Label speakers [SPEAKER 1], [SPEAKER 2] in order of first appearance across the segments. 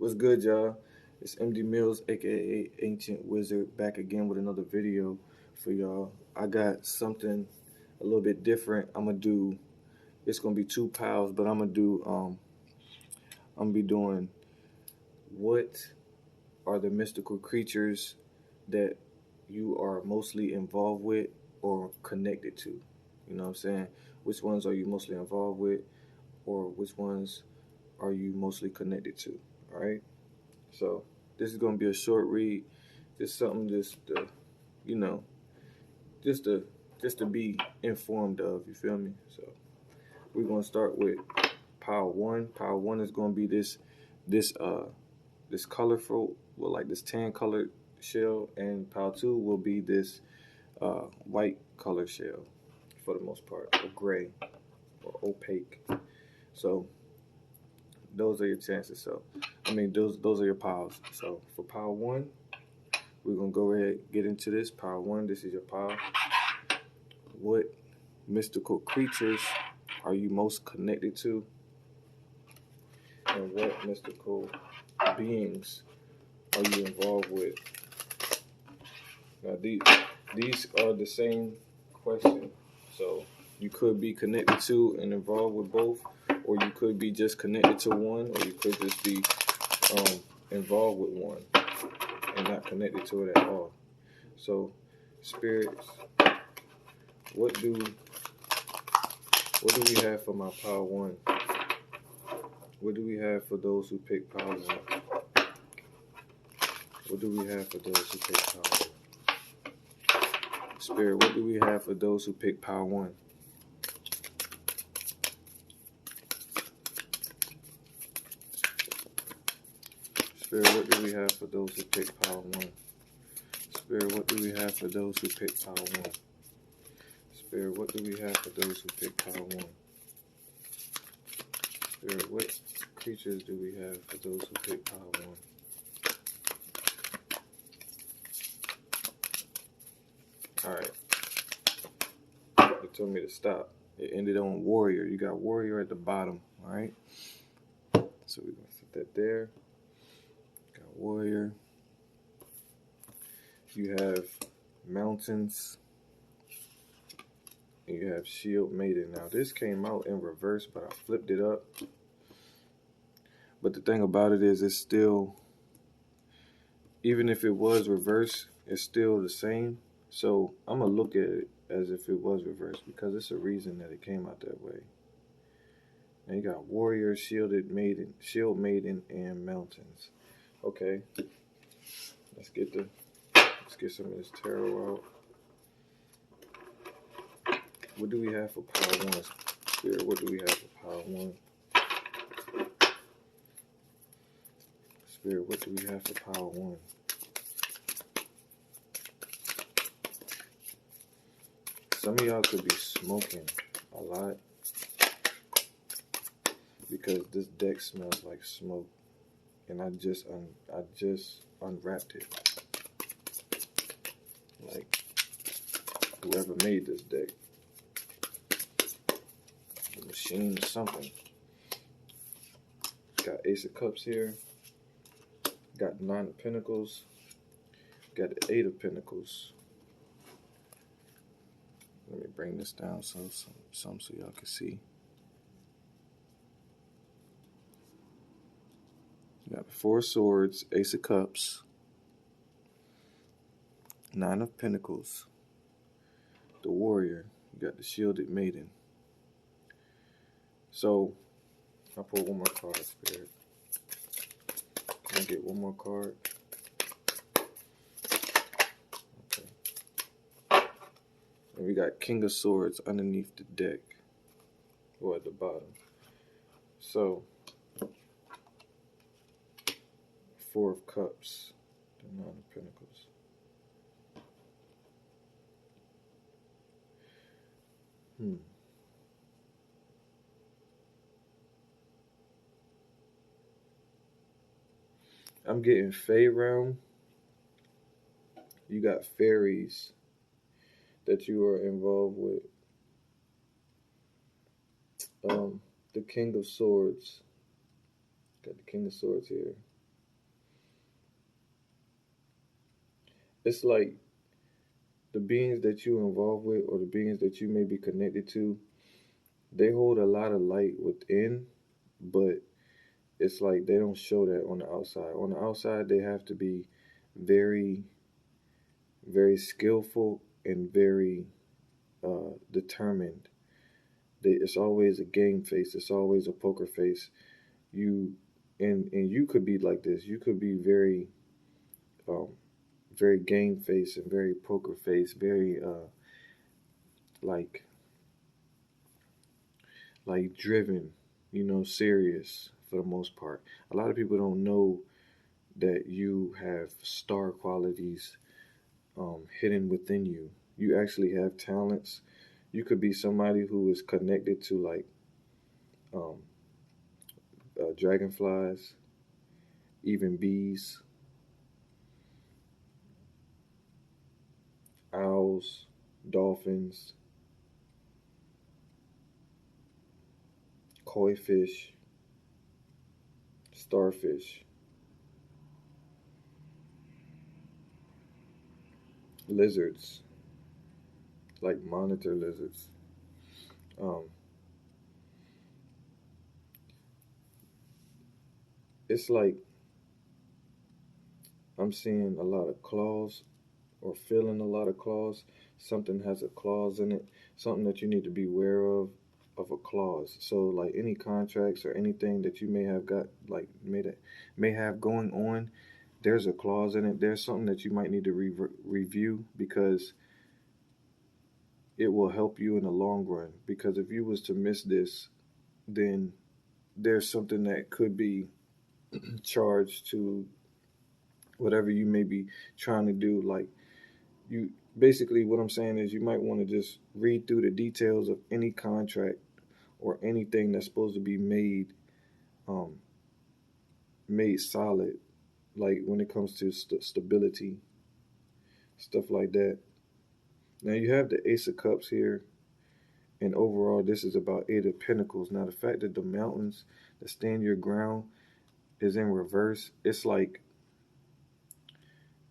[SPEAKER 1] What's good, y'all? It's MD Millz, aka Ancient Wizard, back again with another video for y'all. I got something a little bit different. It's gonna be two piles, but I'm gonna be doing what are the mystical creatures that you are mostly involved with or connected to. You know what I'm saying? Which ones are you mostly involved with, or which ones are you mostly connected to? All right. So this is gonna be a short read, just something you know, just to just to be informed of. You feel me? So we're gonna start with pile one. Pile one is gonna be this colorful, well, like this tan colored shell, and pile two will be this white colored shell for the most part, or gray or opaque. So those are your chances. So those are your piles. So for pile one, we're gonna go ahead and get into this. Pile one, this is your pile. What mystical creatures are you most connected to? And what mystical beings are you involved with? Now these are the same question. So you could be connected to and involved with both, or you could be just connected to one, or you could just be involved with one and not connected to it at all. So spirits, what do we have for my pile one? What do we have for those who pick pile one? What do we have for those who pick pile one? Spirit, what do we have for those who pick pile one? Spirit, what do we have for those who pick pile one? Spirit, what do we have for those who pick pile one? Spirit, what do we have for those who pick pile one? Spirit, what creatures do we have for those who pick pile one? Alright. It told me to stop. It ended on warrior. You got warrior at the bottom. Alright. So we're going to set that there. Got warrior. You have mountains. You have shield maiden. Now this came out in reverse, but I flipped it up. But the thing about it is, it's still, even if it was reverse, it's still the same. So I'm gonna look at it as if it was reversed, because it's a reason that it came out that way. Now you got warrior, shield maiden, and mountains. Okay, let's get some of this tarot out. What do we have for pile one? Spirit, what do we have for pile one? Spirit, what do we have for pile one? Some of y'all could be smoking a lot, because this deck smells like smoke, and I just unwrapped it. Like whoever made this deck, the machine or something. Got Ace of Cups here. Got Nine of Pentacles. Got the Eight of Pentacles. Let me bring this down so y'all can see. You got the Four of Swords, Ace of Cups, Nine of Pentacles, the Warrior. You got the Shielded Maiden. So I'll pull one more card, Spirit. Can I get one more card? Okay. And we got King of Swords underneath the deck, or at the bottom. So Four of Cups, the Nine of Pentacles. I'm getting Fae realm. You got fairies that you are involved with. The King of Swords. Got the King of Swords here. it's like the beings that you involved with or the beings that you may be connected to, they hold a lot of light within, but it's like they don't show that on the outside. On the outside, they have to be very, very skillful and very determined. It's always a game face. It's always a poker face. You and you could be like this. You could be very, um, very game face and very poker face. Very like driven. Serious for the most part. A lot of people don't know that you have star qualities hidden within you. You actually have talents. You could be somebody who is connected to like um, dragonflies, even bees, owls, dolphins, koi fish, starfish, lizards, like monitor lizards. Um, it's like I'm seeing a lot of claws or feeling a lot of claws. Something has a clause in it. Something that you need to be aware of a clause. So like any contracts or anything that you may have got like may have going on, there's a clause in it. There's something that you might need to review because it will help you in the long run. Because if you was to miss this, then there's something that could be charged to whatever you may be trying to do. Like you basically what I'm saying is you might want to just read through the details of any contract or anything that's supposed to be um, made solid, like when it comes to stability, stuff like that. Now you have the Ace of Cups here, and overall this is about Eight of Pentacles. Now the fact that the mountains that stand your ground is in reverse, it's like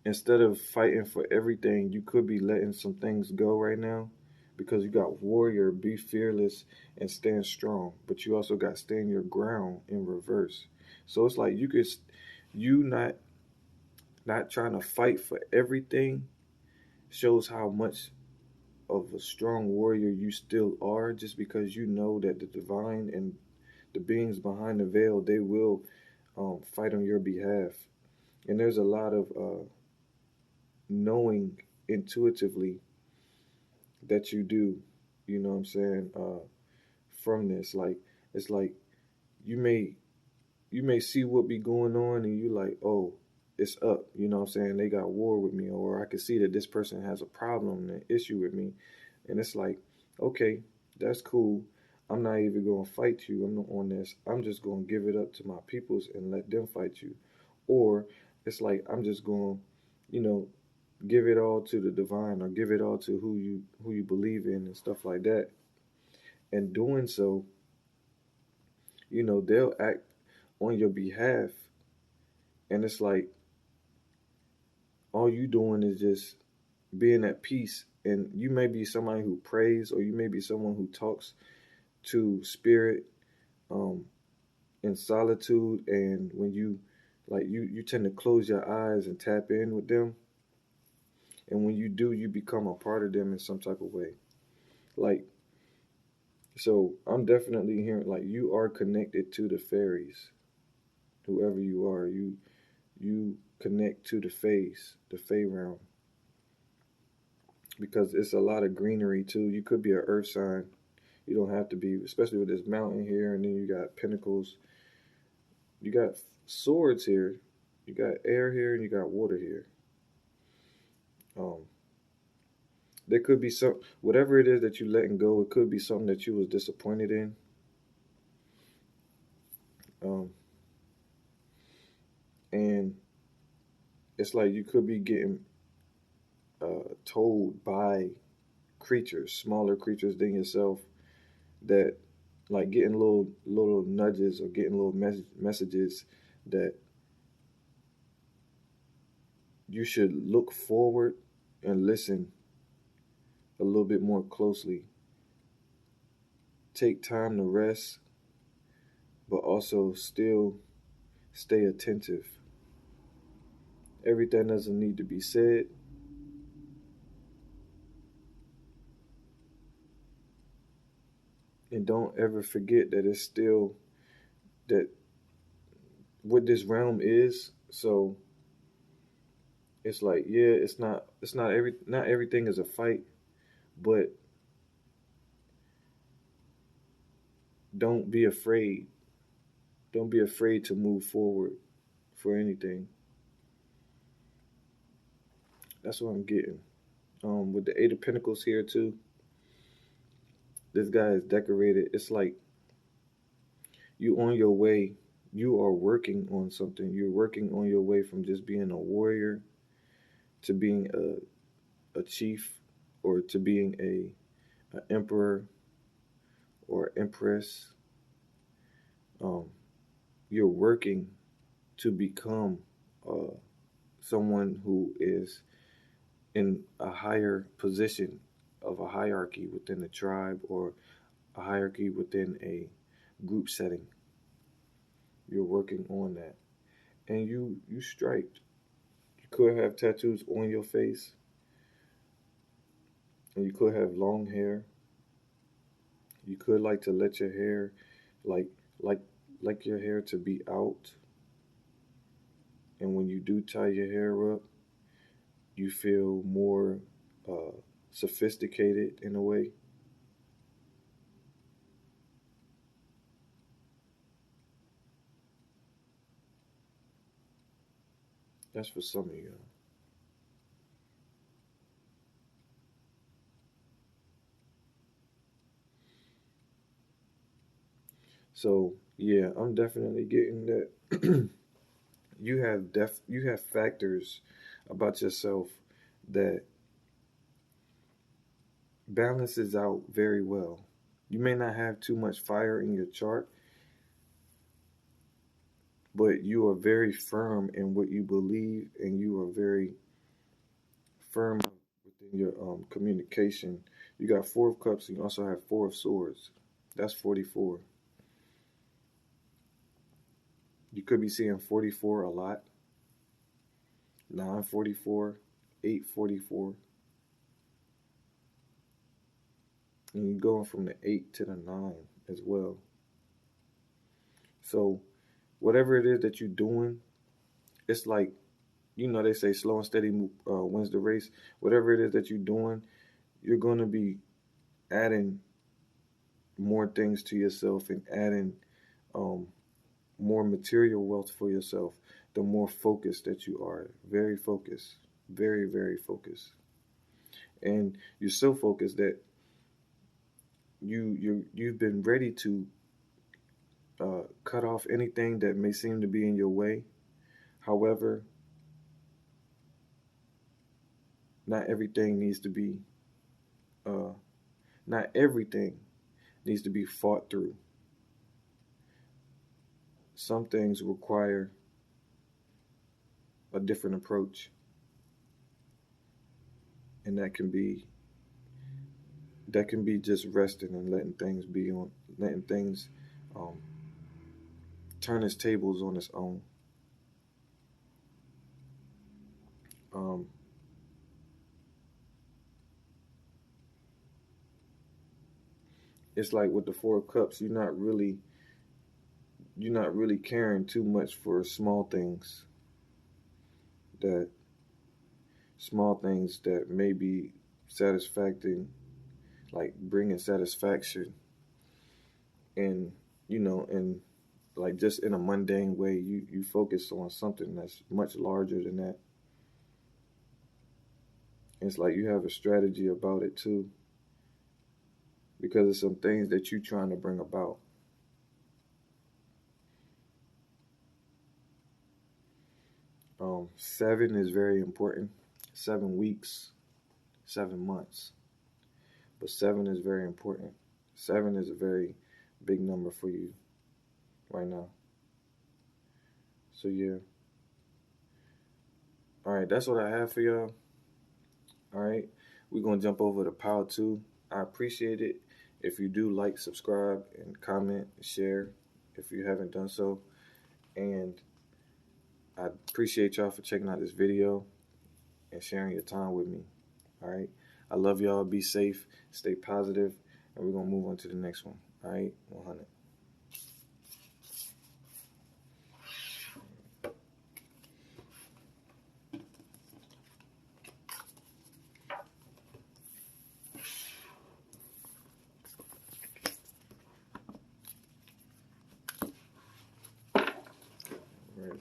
[SPEAKER 1] instead of fighting for everything, you could be letting some things go right now because you got warrior, be fearless, and stand strong. But you also got stand your ground in reverse. So it's like you not trying to fight for everything shows how much of a strong warrior you still are, just because you know that the divine and the beings behind the veil, they will fight on your behalf. And there's a lot of knowing intuitively that you do, you know what I'm saying, from this. Like it's like you may see what be going on and you like, oh, it's up, you know what I'm saying? They got war with me, or I can see that this person has a problem, an issue with me. And it's like, okay, that's cool. I'm not even gonna fight you. I'm not on this. I'm just gonna give it up to my peoples and let them fight you. Or it's like I'm just gonna, you know, give it all to the divine or give it all to who you believe in and stuff like that. And doing so, they'll act on your behalf. And it's like all you doing is just being at peace. And you may be somebody who prays, or you may be someone who talks to spirit um, in solitude. And when you tend to close your eyes and tap in with them. And when you do, you become a part of them in some type of way. Like, so I'm definitely hearing like you are connected to the fairies, whoever you are. You connect to the Fae realm, because it's a lot of greenery too. You could be an earth sign. You don't have to be, especially with this mountain here, and then you got pentacles. You got swords here. You got air here, and you got water here. Um, there could be whatever it is that you letting go. It could be something that you was disappointed in. Um, and it's like you could be getting told by creatures, smaller creatures than yourself, that like getting little nudges or getting little messages that you should look forward and listen a little bit more closely. Take time to rest, but also still stay attentive. Everything doesn't need to be said. And don't ever forget that it's still that what this realm is. So it's like, yeah, not everything is a fight, but don't be afraid. Don't be afraid to move forward for anything. That's what I'm getting. With the Eight of Pentacles here too, this guy is decorated. It's like you on your way. You are working on something. You're working on your way from just being a warrior to being a chief, or to being an emperor or empress. Um, you're working to become uh, someone who is in a higher position of a hierarchy within a tribe, or a hierarchy within a group setting. You're working on that, and you striped. You could have tattoos on your face, and you could have long hair. You could like to let your hair, like like like your hair to be out, and when you do tie your hair up, you feel more uh, sophisticated in a way. That's for some of you. So yeah, I'm definitely getting that. You have factors about yourself that balances out very well. You may not have too much fire in your chart, but you are very firm in what you believe, and you are very firm within your communication. You got Four of Cups, and you also have Four of Swords. That's 44. You could be seeing 44 a lot. 944, 844. And you're going from the 8 to the 9 as well. So whatever it is that you're doing, it's like, they say slow and steady wins the race. Whatever it is that you're doing, you're going to be adding more things to yourself, and adding um, more material wealth for yourself, the more focused that you are. Very focused. Very, very focused. And you're so focused that you've been ready to cut off anything that may seem to be in your way. However, not everything needs to be uh, not everything needs to be fought through. Some things require a different approach, and that can be just resting and letting things um, turn its tables on its own. Um, it's like with the Four of Cups, you're not really caring too much for that small things that may be satisfacting, like bringing satisfaction, and and like just in a mundane way. You focus on something that's much larger than that. It's like you have a strategy about it too, because of some things that you're trying to bring about. 7 is very important. 7 weeks, 7 months, but 7 is very important. 7 is a very big number for you right now. So yeah. All right. right, that's what I have for y'all. All right, we're going to jump over to Power 2. I appreciate it if you do like, subscribe, and comment, and share if you haven't done so. And I appreciate y'all for checking out this video and sharing your time with me. All right, I love y'all. Be safe, stay positive, and we're going to move on to the next one. All right, 100. Right.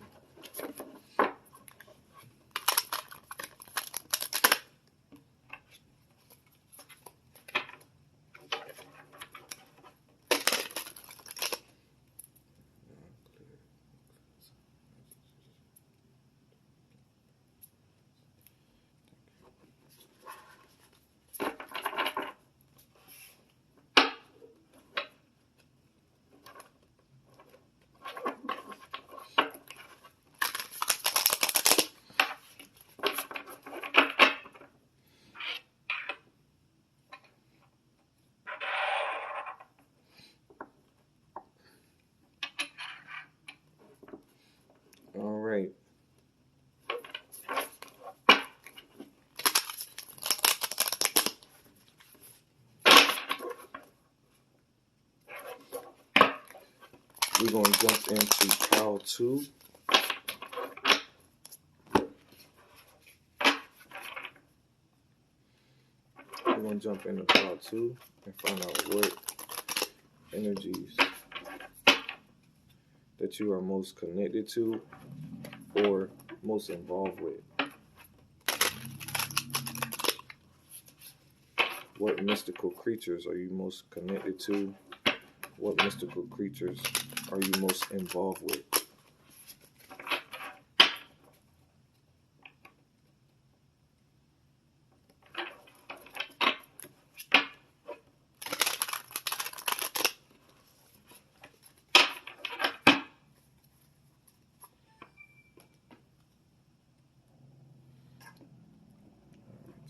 [SPEAKER 1] All right. We're going to jump into Power 2. We're going to jump into Power 2 and find out what energies that you are most connected to or most involved with. What mystical creatures are you most connected to? What mystical creatures are you most involved with?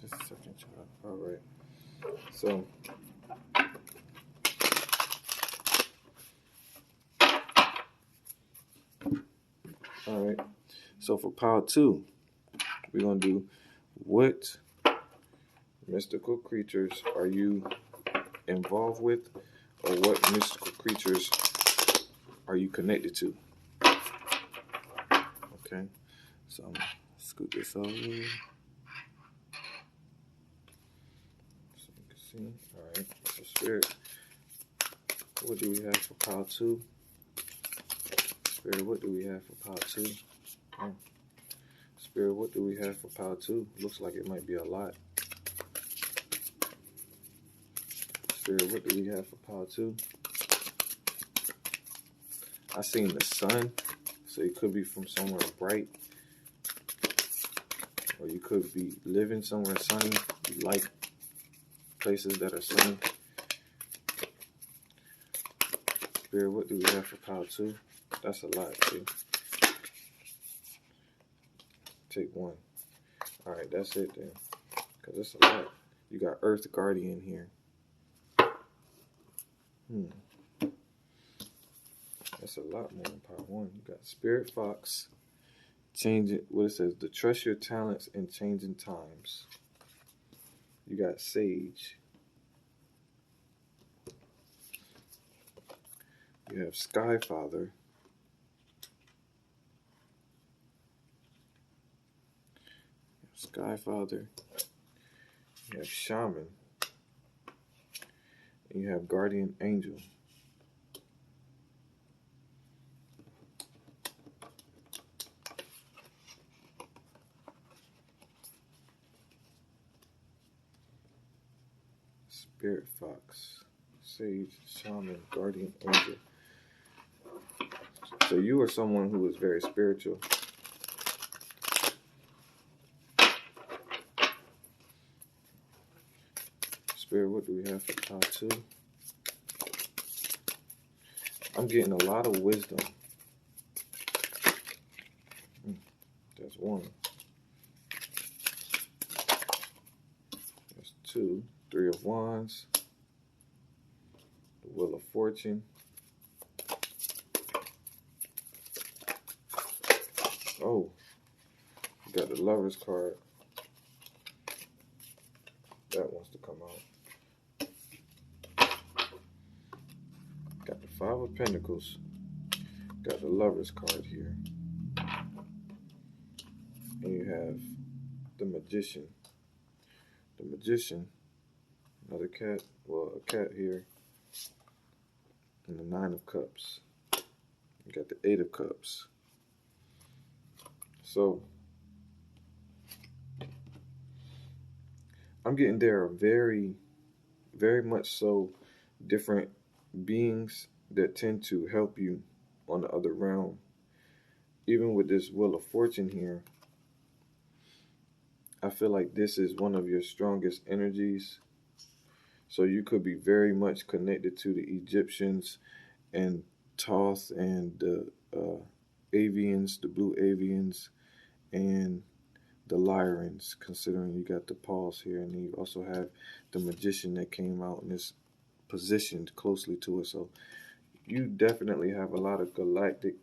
[SPEAKER 1] Just a second, child. All right. So, all right. So for Power 2, we're going to do what mystical creatures are you involved with, or what mystical creatures are you connected to? Okay. So I'm going to scoot this over. So you can see. All right. So Spirit, what do we have for Power 2? Spirit, what do we have for Power 2? Oh. Spirit, what do we have for Power 2? Looks like it might be a lot. Spirit, what do we have for Power 2? I seen the sun, so it could be from somewhere bright, or you could be living somewhere sunny. You like places that are sunny. Spirit, what do we have for Power 2? That's a lot, see? Take one. All right, that's it then, because it's a lot. You got Earth Guardian here. That's a lot more than Power 1. You got Spirit Fox, changing, what it says, to trust your talents in changing times. You got Sage. You have Skyfather. Skyfather. You have Shaman. And you have Guardian Angel. Spirit Fox, Sage, Shaman, Guardian Angel. So you are someone who is very spiritual. Spirit, what do we have for Power 2? I'm getting a lot of wisdom. That's one. 2, 3 of Wands, the Wheel of Fortune. Oh, you got the Lover's card. That wants to come out. Got the 5 of Pentacles. Got the Lover's card here. And you have the Magician. The Magician, another cat, well, a cat here. And the 9 of Cups. You got the 8 of Cups. So, I'm getting there are very, very much so different beings that tend to help you on the other realm. Even with this Wheel of Fortune here, I feel like this is one of your strongest energies. So you could be very much connected to the Egyptians and Thoth and the avians, the blue avians, and the Lyrans, considering you got the pause here, and then you also have the Magician that came out and is positioned closely to it. So you definitely have a lot of galactic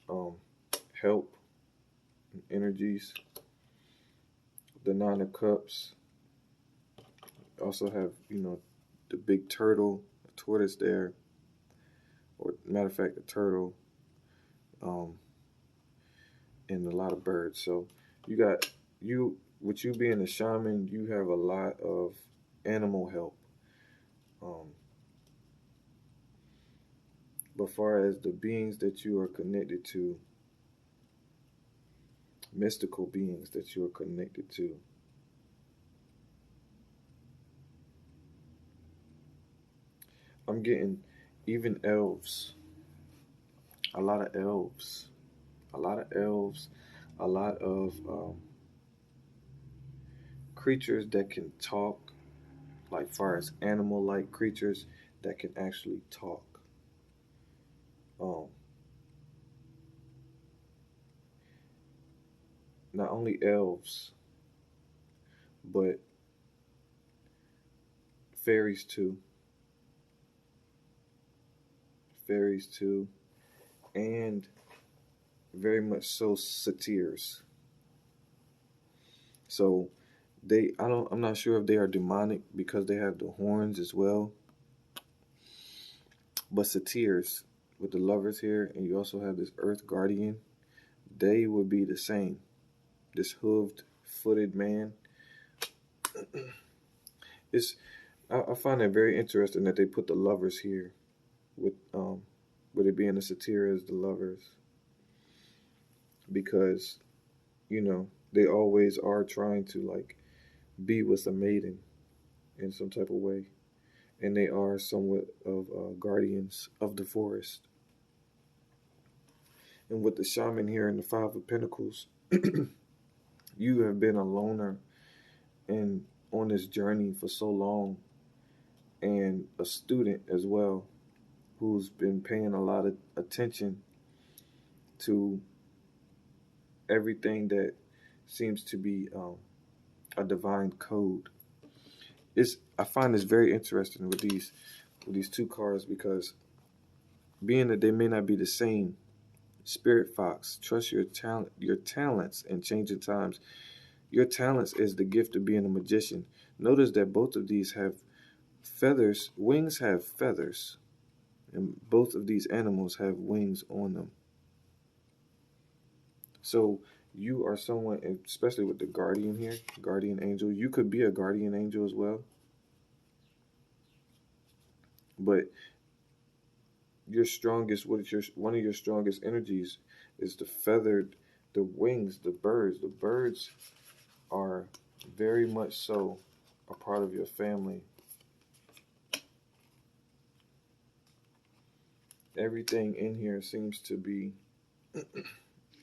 [SPEAKER 1] help and energies. The 9 of Cups. Also have, the big turtle, a tortoise there, or matter of fact, a turtle, and a lot of birds. So you got with you being a shaman, you have a lot of animal help. But far as the beings that you are connected to, mystical beings that you are connected to, I'm getting even elves. A lot of elves. A lot of elves. A lot of creatures that can talk, like far as animal-like creatures that can actually talk. Not only elves, but fairies too. Fairies too. And very much so satyrs. So I'm not sure if they are demonic because they have the horns as well. But satyrs with the Lovers here, and you also have this Earth Guardian, they would be the same. This hooved, footed man. I find it very interesting that they put the Lovers here with it being a satyr as the Lovers, because they always are trying to like be with a maiden in some type of way, and they are somewhat of guardians of the forest. And with the shaman here in the 5 of Pentacles, you have been a loner and on this journey for so long, and a student as well who's been paying a lot of attention to everything that seems to be a divine code. I find this very interesting with these two cards, because being that they may not be the same, Spirit Fox, trust your talents in changing times. Your talents is the gift of being a magician. Notice that both of these have feathers. Wings have feathers, and both of these animals have wings on them. So you are someone, especially with the guardian here, guardian angel. You could be a guardian angel as well. But one of your strongest energies is the wings, the birds. The birds are very much so a part of your family. Everything in here seems to be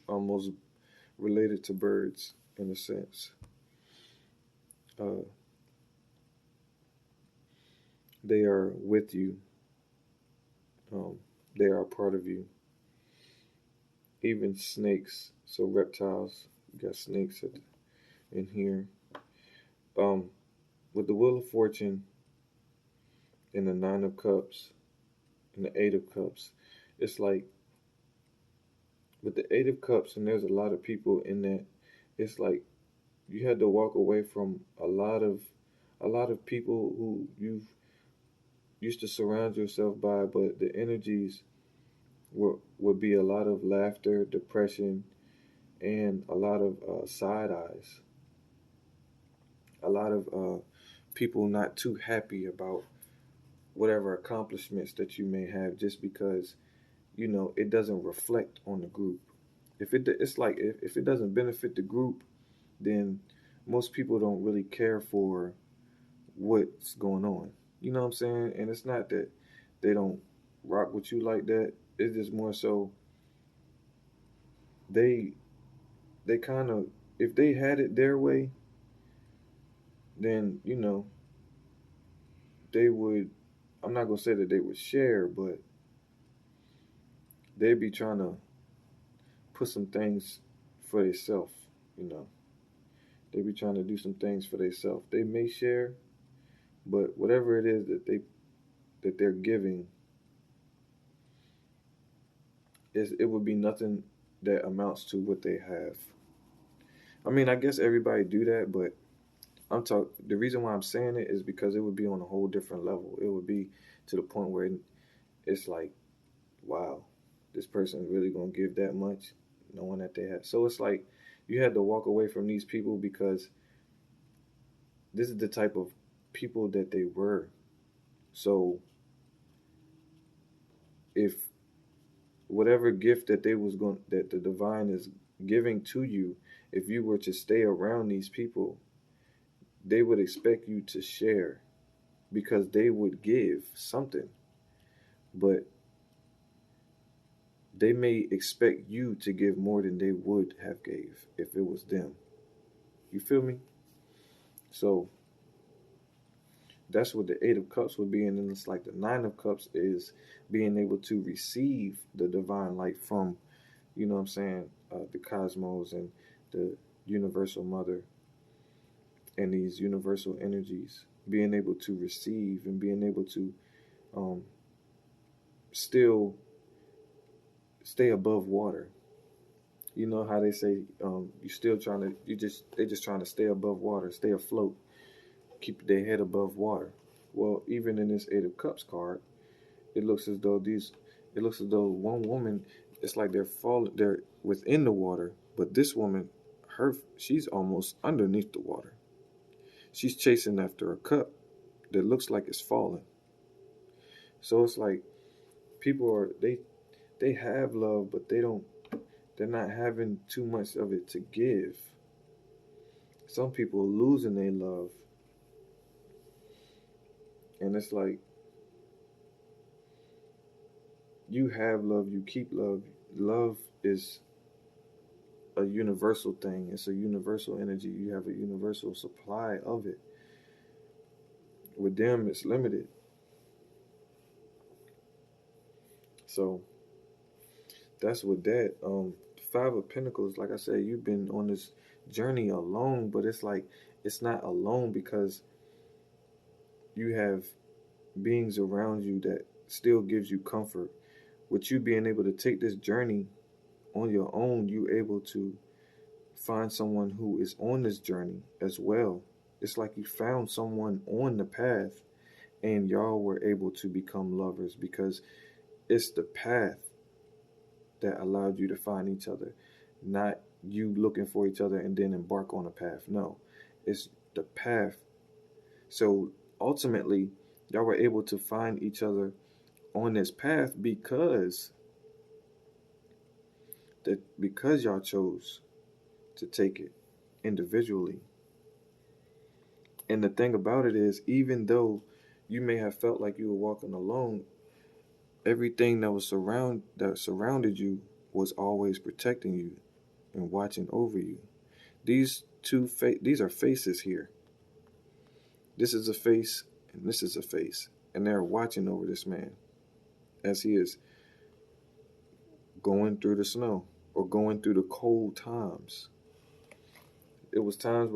[SPEAKER 1] almost related to birds in a sense. They are with you. They are a part of you. Even snakes, so reptiles, you got snakes in here. with the Wheel of Fortune and the Nine of Cups and the Eight of Cups, it's like with the Eight of Cups, and there's a lot of people in that. It's like you had to walk away from a lot of people who you've used to surround yourself by, but the energies would be a lot of laughter, depression, and a lot of side eyes, a lot of people not too happy about whatever accomplishments that you may have, just because it doesn't reflect on the group. It's like if it doesn't benefit the group, then most people don't really care for what's going on. You know what I'm saying? And it's not that they don't rock with you like that. It's just more so they they kind of, if they had it their way, then they would. I'm not gonna say that they would share, but they'd be trying to put some things for themselves. You know, they be trying to do some things for themselves. They may share, but whatever it is that they're giving, it would be nothing that amounts to what they have. I mean, I guess everybody do that, but the reason why I'm saying it is because it would be on a whole different level. It would be to the point where it's like, wow, this person really gonna give that much, knowing that they have. So it's like you had to walk away from these people because this is the type of people that they were. So if whatever gift that the divine is giving to you, if you were to stay around these people, they would expect you to share because they would give something, but they may expect you to give more than they would have gave if it was them. You feel me? So that's what the Eight of Cups would be, and then it's like the Nine of Cups is being able to receive the divine light from, what I'm saying, the cosmos and the universal mother and these universal energies, being able to receive and being able to um, still stay above water. You know how they say you still trying to they just trying to stay above water, stay afloat, keep their head above water. Well, even in this Eight of Cups card, it looks as though one woman, it's like they're within the water, but this woman, she's almost underneath the water. She's chasing after a cup that looks like it's falling. So it's like people they have love, but they're not having too much of it to give. Some people are losing their love. And it's like you have love, you keep love. Love is a universal thing. It's a universal energy. You have a universal supply of it. With them, it's limited. So that's what that. Five of Pentacles, like I said, you've been on this journey alone, but it's like it's not alone because you have beings around you that still gives you comfort. With you being able to take this journey on your own, you're able to find someone who is on this journey as well. It's like you found someone on the path and y'all were able to become lovers because it's the path that allowed you to find each other, not you looking for each other and then embark on a path. No, it's the path. So ultimately, y'all were able to find each other on this path because y'all chose to take it individually. And the thing about it is, even though you may have felt like you were walking alone, everything that surrounded you was always protecting you and watching over you. These are faces here. This is a face and this is a face, and they're watching over this man as he is going through the snow or going through the cold times. It was times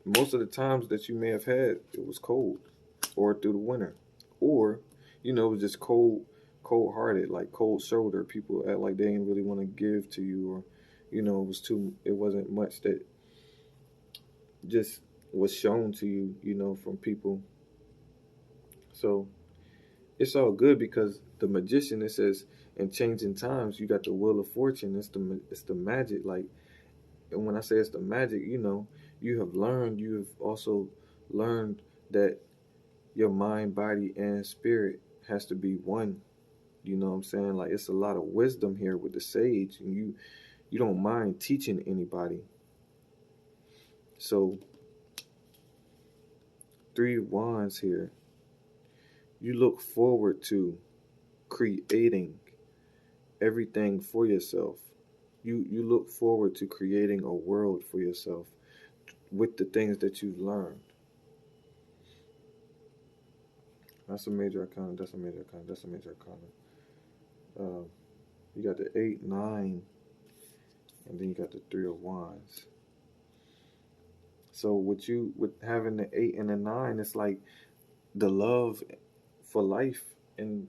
[SPEAKER 1] most of the times that you may have had, it was cold, or through the winter, or it was just cold hearted, like cold shoulder. People act like they didn't really want to give to you, or it wasn't much that just was shown to you, from people. So it's all good because the magician, it says, in changing times, you got the wheel of fortune. It's the magic, like, and when I say it's the magic, you have also learned that your mind, body, and spirit has to be one. You know what I'm saying? Like, it's a lot of wisdom here with the sage, and you don't mind teaching anybody. So, 3 of Wands here. You look forward to creating everything for yourself. You look forward to creating a world for yourself with the things that you've learned. That's a major arcana. That's a major arcana. That's a major arcana. You got the 8, 9, and then you got the 3 of Wands. So with having the 8 and the 9, it's like the love for life, and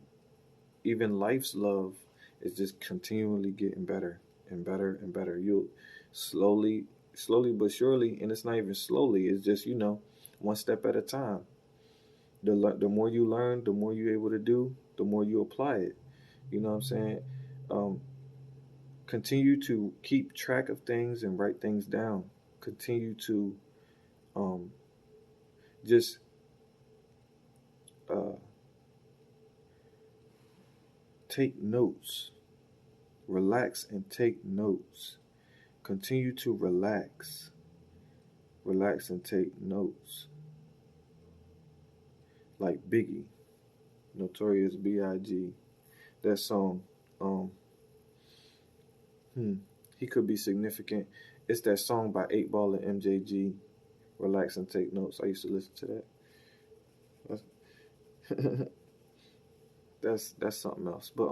[SPEAKER 1] even life's love is just continually getting better and better and better. You'll slowly but surely, and it's not even slowly, it's just, one step at a time. The more you learn, the more you're able to do, the more you apply it. You know what I'm saying? Continue to keep track of things and write things down. Continue to just take notes. Relax and take notes. Continue to relax. Relax and take notes. Like Biggie, Notorious B.I.G. That song, he could be significant. It's that song by 8 Ball and MJG, Relax and Take Notes. I used to listen to that. That's something else. But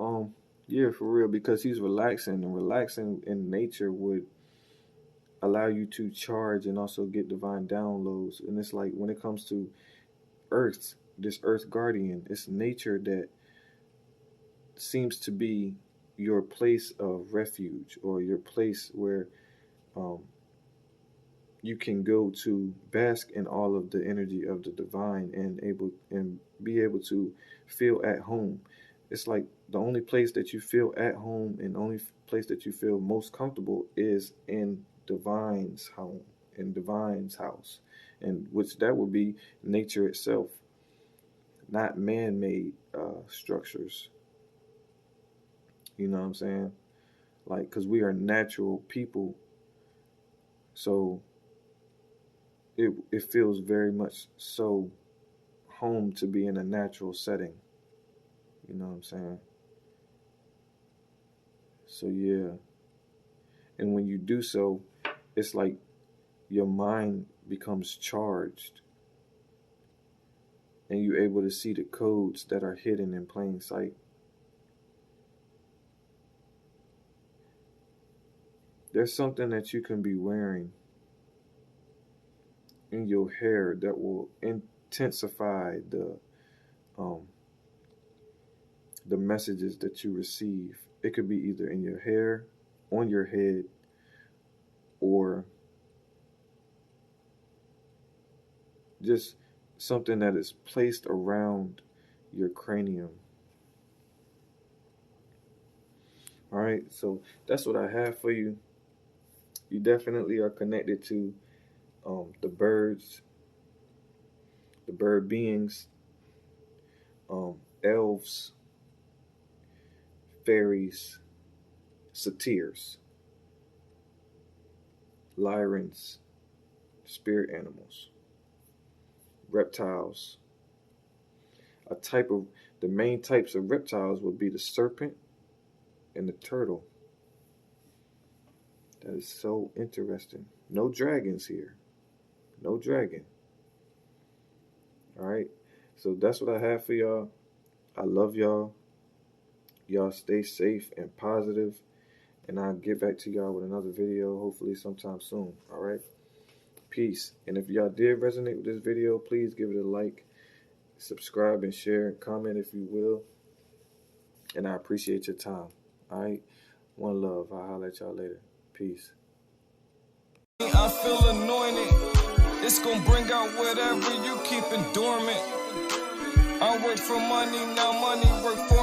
[SPEAKER 1] yeah, for real, because he's relaxing, and relaxing in nature would allow you to charge and also get divine downloads. And it's like, when it comes to Earth, this Earth guardian, it's nature that seems to be your place of refuge, or your place where you can go to bask in all of the energy of the divine, and be able to feel at home. It's like the only place that you feel at home, and the only place that you feel most comfortable is in divine's home, in divine's house, and which that would be nature itself, not man-made structures. You know what I'm saying? Like, because we are natural people, so it feels very much so home to be in a natural setting. You know what I'm saying? So yeah. And when you do so, it's like your mind becomes charged, and you're able to see the codes that are hidden in plain sight. There's something that you can be wearing in your hair that will intensify the messages that you receive. It could be either in your hair, on your head, or just something that is placed around your cranium. All right, so that's what I have for you. You definitely are connected to the birds, the bird beings, elves, fairies, satyrs, lyrans, spirit animals, reptiles. The main types of reptiles would be the serpent and the turtle. That is so interesting. No dragons here. No dragon. All right. So that's what I have for y'all. I love y'all. Y'all stay safe and positive, and I'll get back to y'all with another video hopefully sometime soon. All right. Peace. And if y'all did resonate with this video, please give it a like, subscribe, and share, and comment if you will. And I appreciate your time. All right? One love. I'll holler at y'all later. Peace.
[SPEAKER 2] I feel anointed. It's gonna bring out whatever you keep it dormant. I work for money, now money work for